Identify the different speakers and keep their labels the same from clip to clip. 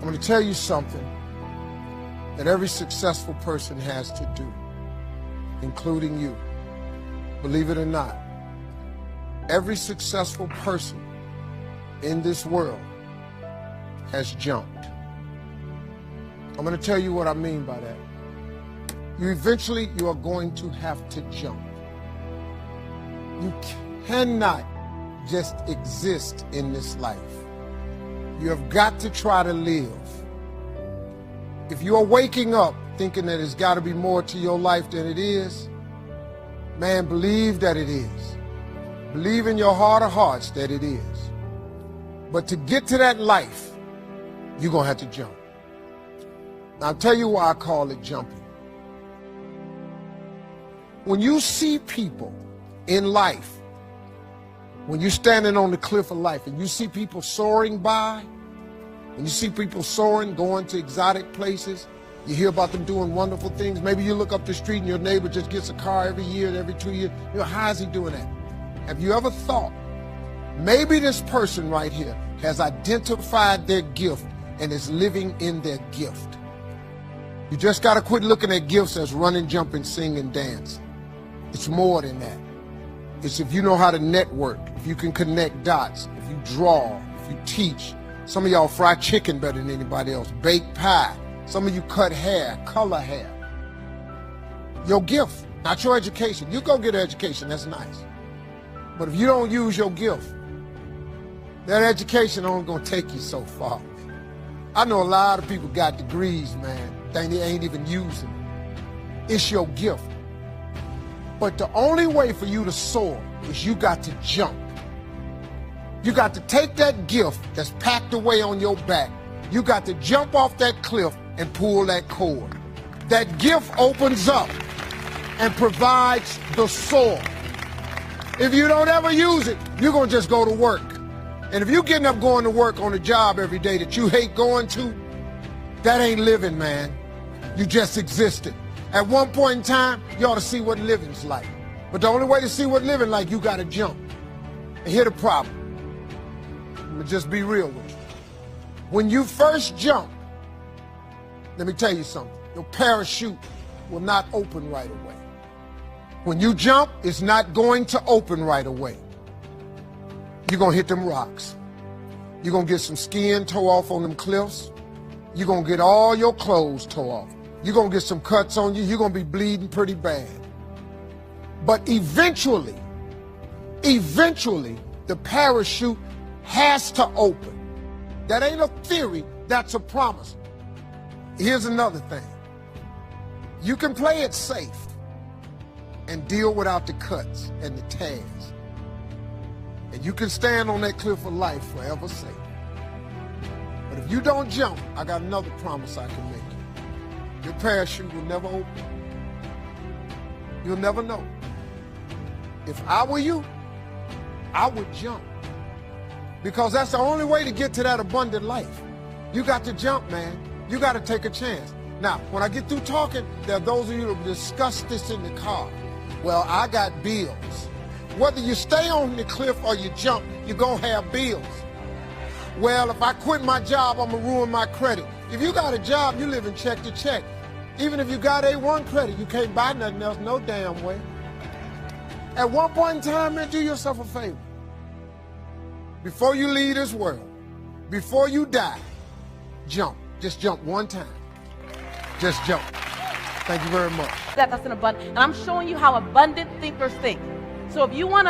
Speaker 1: I'm going to tell you something that every successful person has to do, including you. Believe it or not, every successful person in this world has jumped. I'm going to tell you what I mean by that. You are going to have to jump. You cannot just exist in this life. You have got to try to live. If you are waking up thinking that it's got to be more to your life than it is, man, believe that it is. Believe in your heart of hearts that it is. But to get to that life, you're going to have to jump. Now, I'll tell you why I call it jumping. When you see people in life, when you're standing on the cliff of life and you see people soaring by, when you see people soaring, going to exotic places, you hear about them doing wonderful things. Maybe you look up the street and your neighbor just gets a car every year, every 2 years. You know, how is he doing that? Have you ever thought, maybe this person right here has identified their gift and is living in their gift? You just got to quit looking at gifts as running, jumping, singing, dance. It's more than that. It's if you know how to network, if you can connect dots, if you draw, if you teach. Some of y'all fry chicken better than anybody else, bake pie. Some of you cut hair, color hair. Your gift, not your education. You go get an education, that's nice. But if you don't use your gift, that education only gonna take you so far. I know a lot of people got degrees, man, they ain't even using it. It's your gift. But the only way for you to soar is you got to jump. You got to take that gift that's packed away on your back. You got to jump off that cliff and pull that cord. That gift opens up and provides the soar. If you don't ever use it, you're going to just go to work. And if you're getting up going to work on a job every day that you hate going to, that ain't living, man. You just existed. At one point in time, you ought to see what living's like. But the only way to see what living like, you got to jump. And here's the problem. I'm going to just be real with you. When you first jump, let me tell you something. Your parachute will not open right away. When you jump, it's not going to open right away. You're going to hit them rocks. You're going to get some skin tore off on them cliffs. You're going to get all your clothes tore off. You're going to get some cuts on you. You're going to be bleeding pretty bad. But eventually, the parachute has to open. That ain't a theory, that's a promise. Here's another thing. You can play it safe and deal without the cuts and the tears. And you can stand on that cliff of life forever safe. But if you don't jump, I got another promise I can make you. Your parachute will never open. You'll never know. If I were you, I would jump. Because that's the only way to get to that abundant life. You got to jump, man. You got to take a chance. Now, when I get through talking, there are those of you who discuss this in the car. Well, I got bills. Whether you stay on the cliff or you jump, you're going to have bills. Well, if I quit my job, I'm going to ruin my credit. If you got a job, you live in check to check. Even if you got A1 credit, you can't buy nothing else no damn way. At one point in time, man, do yourself a favor. Before you leave this world, before you die, jump. Just jump one time. Just jump. Thank you very much.
Speaker 2: That's an abundant, and I'm showing you how abundant thinkers think. So if you want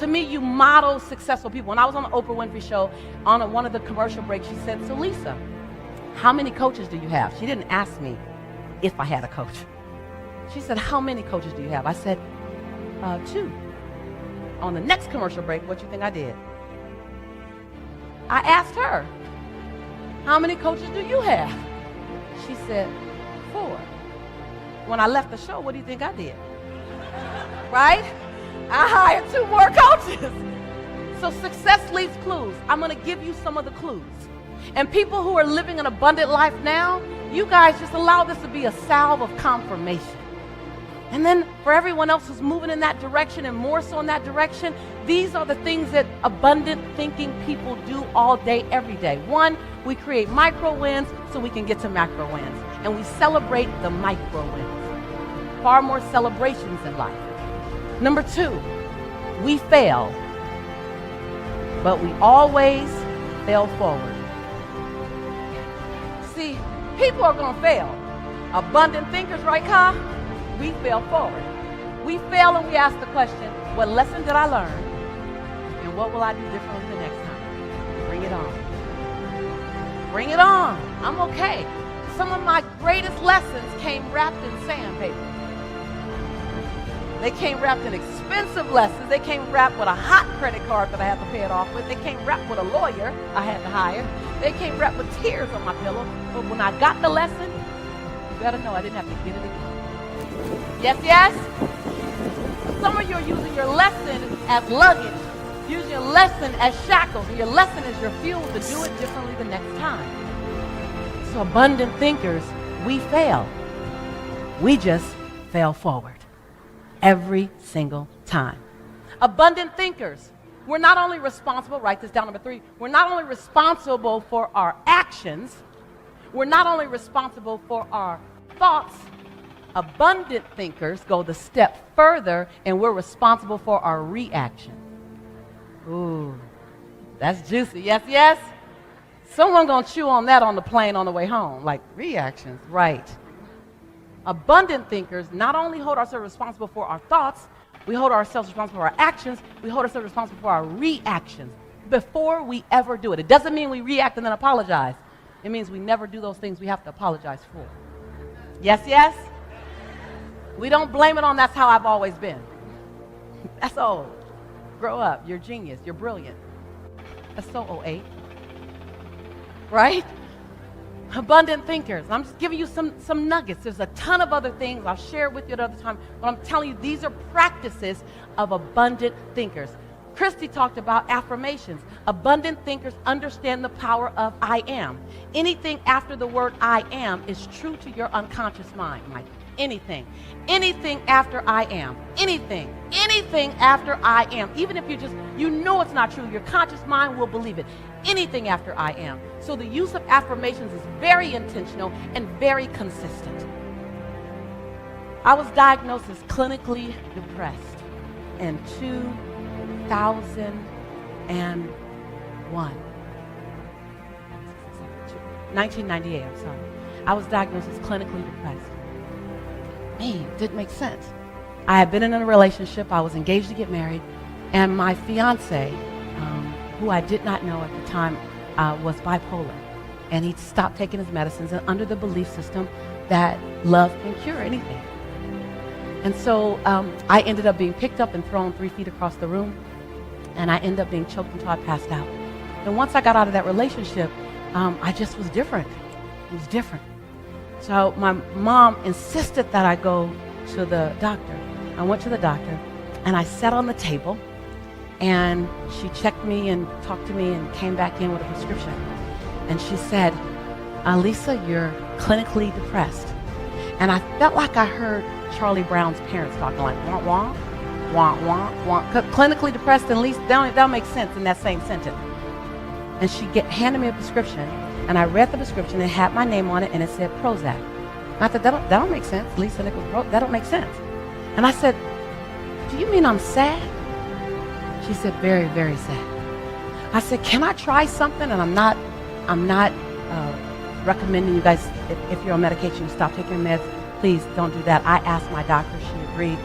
Speaker 2: to me, you model successful people. When I was on the Oprah Winfrey Show, on one of the commercial breaks, she said, "So Lisa, how many coaches do you have?" She didn't ask me if I had a coach. She said, "How many coaches do you have?" I said, 2. On the next commercial break, what do you think I did? I asked her, "How many coaches do you have?" She said, 4. When I left the show, what do you think I did? Right? I hired 2 more coaches. So success leaves clues. I'm going to give you some of the clues. And people who are living an abundant life now, you guys just allow this to be a salve of confirmation. And then for everyone else who's moving in that direction and more so in that direction, these are the things that abundant thinking people do all day, every day. One, we create micro wins so we can get to macro wins. And we celebrate the micro wins. Far more celebrations in life. Number two, we fail, but we always fail forward. See, people are going to fail. Abundant thinkers, right, Ka? We fail forward. We fail and we ask the question, what lesson did I learn? And what will I do differently the next time? Bring it on. Bring it on. I'm okay. Some of my greatest lessons came wrapped in sandpaper. They came wrapped in expensive lessons. They came wrapped with a hot credit card that I had to pay it off with. They came wrapped with a lawyer I had to hire. They came wrapped with tears on my pillow. But when I got the lesson, you better know I didn't have to get it again. Yes, yes? Some of you are using your lesson as luggage, using your lesson as shackles, and your lesson is your fuel to do it differently the next time. So abundant thinkers, we fail. We just fail forward every single time. Abundant thinkers, we're not only responsible, write this down, number 3, we're not only responsible for our actions, we're not only responsible for our thoughts. Abundant thinkers go the step further, and we're responsible for our reaction. Ooh, that's juicy. Yes, yes? Someone gonna chew on that on the plane on the way home. Like, reactions, right. Abundant thinkers not only hold ourselves responsible for our thoughts, we hold ourselves responsible for our actions, we hold ourselves responsible for our reactions before we ever do it. It doesn't mean we react and then apologize. It means we never do those things we have to apologize for. Yes, yes? We don't blame it on that's how I've always been. That's old. Grow up. You're genius. You're brilliant. That's so 08. Right? Abundant thinkers. I'm just giving you some nuggets. There's a ton of other things. I'll share it with you another time. But I'm telling you, these are practices of abundant thinkers. Christy talked about affirmations. Abundant thinkers understand the power of I am. Anything after the word I am is true to your unconscious mind, Mike. Anything after I am, anything after I am, even if you know it's not true, your conscious mind will believe it. Anything after I am. So the use of affirmations is very intentional and very consistent. I was diagnosed as clinically depressed in 2001. 1998, I'm sorry. I was diagnosed as clinically depressed. Didn't make sense. I had been in a relationship, I was engaged to get married, and my fiance, who I did not know at the time, was bipolar. And he'd stopped taking his medicines and under the belief system that love can cure anything. And so I ended up being picked up and thrown 3 feet across the room, and I ended up being choked until I passed out. And once I got out of that relationship, I just was different. It was different. So my mom insisted that I go to the doctor. I went to the doctor, and I sat on the table, and she checked me and talked to me and came back in with a prescription. And she said, Lisa, you're clinically depressed. And I felt like I heard Charlie Brown's parents talking like, wah, wah, wah, wah, wah. Clinically depressed, at least that'll make sense in that same sentence. And she handed me a prescription. And I read the prescription, it had my name on it, and it said Prozac. And I thought, that don't make sense. Lisa Nichols, that don't make sense. And I said, do you mean I'm sad? She said, very, very sad. I said, can I try something? And I'm not recommending you guys, if you're on medication, stop taking your meds. Please don't do that. I asked my doctor, she agreed.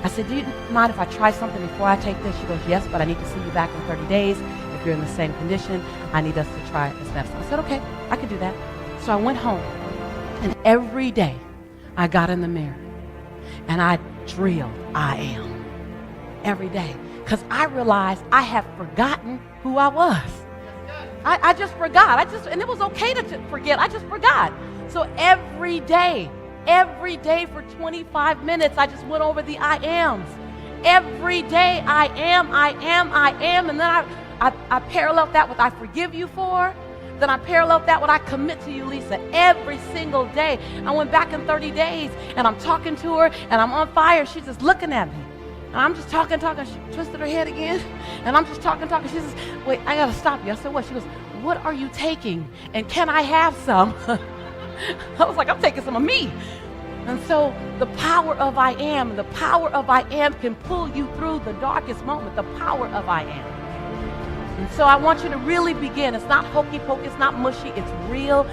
Speaker 2: I said, do you mind if I try something before I take this? She goes, yes, but I need to see you back in 30 days. If you're in the same condition, I need us to try this medicine. I said, okay, I can do that. So I went home, and every day I got in the mirror, and I drilled, I am, every day. Because I realized I had forgotten who I was. I just forgot. And it was okay to forget. I just forgot. So every day for 25 minutes, I just went over the I ams. Every day, I am. And then I paralleled that with I forgive you for, Then I paralleled that with I commit to you, Lisa, every single day. I went back in 30 days, and I'm talking to her, and I'm on fire. She's just looking at me. And I'm just talking. She twisted her head again, and I'm just talking. She says, wait, I got to stop you. I said, what? She goes, what are you taking? And can I have some? I was like, I'm taking some of me. And so the power of I am can pull you through the darkest moment, the power of I am. And so I want you to really begin. It's not hokey pokey, it's not mushy, it's real,